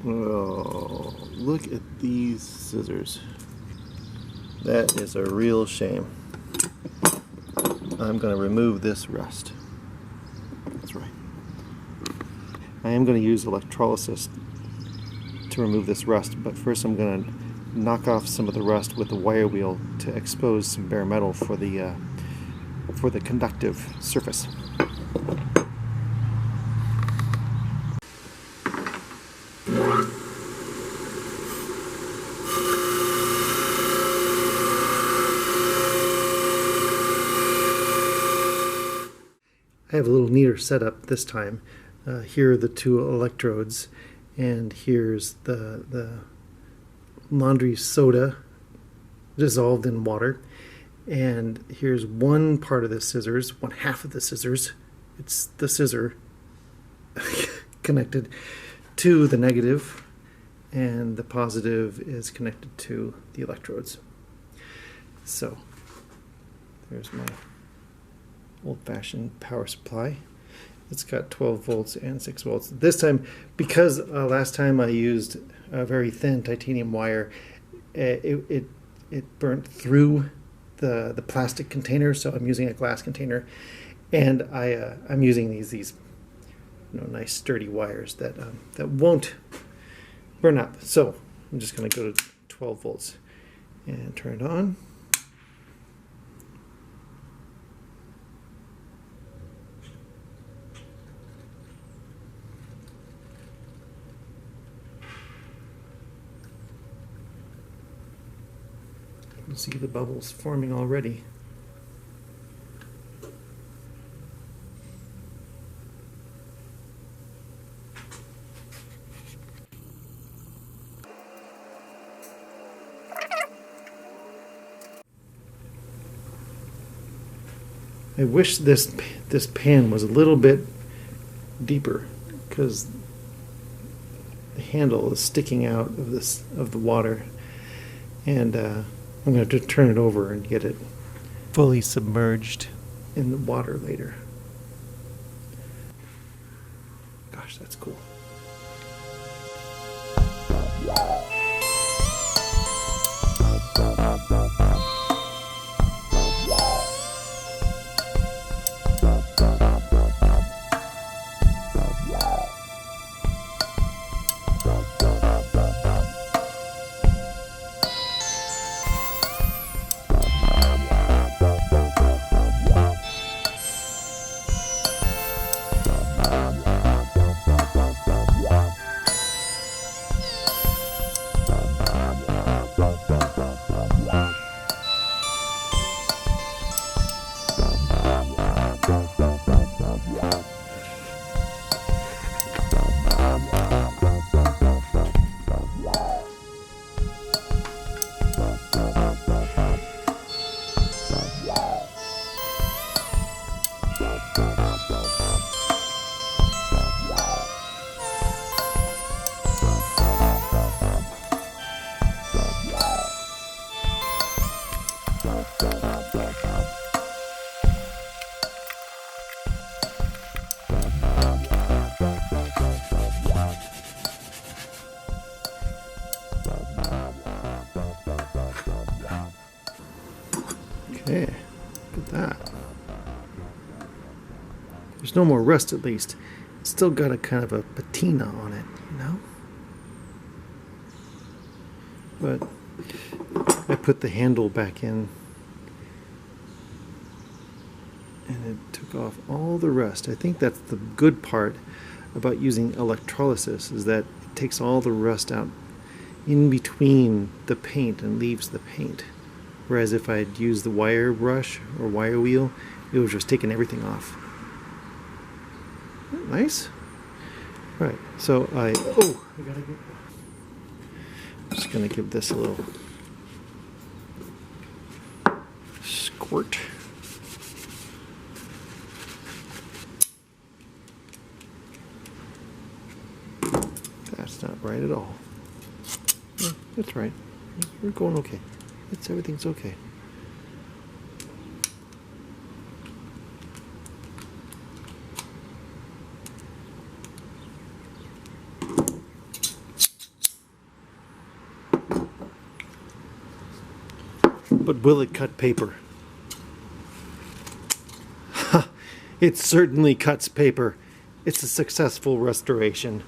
Oh, look at these scissors. That is a real shame. I'm going to remove this rust. That's right. I am going to use electrolysis to remove this rust, but first I'm going to knock off some of the rust with the wire wheel to expose some bare metal for the conductive surface. I have a little neater setup this time. Here are the two electrodes, and here's the laundry soda dissolved in water. And here's one part of the scissors, one half of the scissors. It's the scissor connected to the negative, and the positive is connected to the electrodes. So there's my old-fashioned power supply. It's got 12 volts and 6 volts. This time, because last time I used a very thin titanium wire, it burnt through the plastic container, so I'm using a glass container, and I'm using these nice sturdy wires that won't burn up. So I'm just going to go to 12 volts and turn it on. You can see the bubbles forming already. I wish this pan was a little bit deeper, because the handle is sticking out of the water, and I'm going to have to turn it over and get it fully submerged in the water later. Gosh, that's cool. Okay, look at that. There's no more rust, at least. It's still got a kind of a patina on it, you know? But I put the handle back in, and it took off all the rust. I think that's the good part about using electrolysis, is that it takes all the rust out in between the paint and leaves the paint. Whereas if I'd used the wire brush or wire wheel, it would just taken everything off. Isn't that nice? Right, so I'm just gonna give this a little squirt. That's not right at all. Yeah, that's right. We're going okay. Everything's okay. But will it cut paper? Ha! It certainly cuts paper. It's a successful restoration.